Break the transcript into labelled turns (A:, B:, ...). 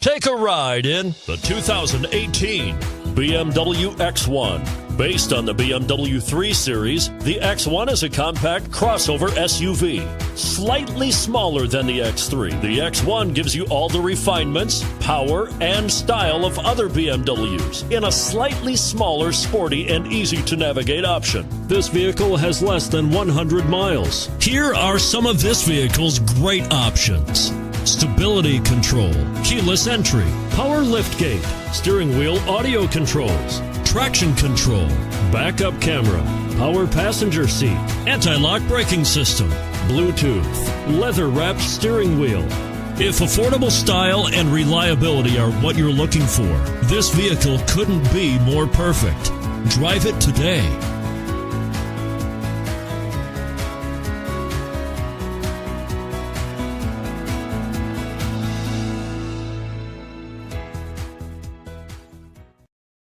A: Take a ride in the 2018 BMW X1. Based on the BMW 3 Series, the X1 is a compact crossover SUV. Slightly smaller than the X3, the X1 gives you all the refinements, power, and style of other BMWs in a slightly smaller, sporty, and easy-to-navigate option. This vehicle has less than 100 miles. Here are some of this vehicle's great options: stability control, keyless entry, power liftgate, steering wheel audio controls, traction control, backup camera, power passenger seat, anti-lock braking system, Bluetooth, leather-wrapped steering wheel. If affordable style and reliability are what you're looking for, this vehicle couldn't be more perfect. Drive it today.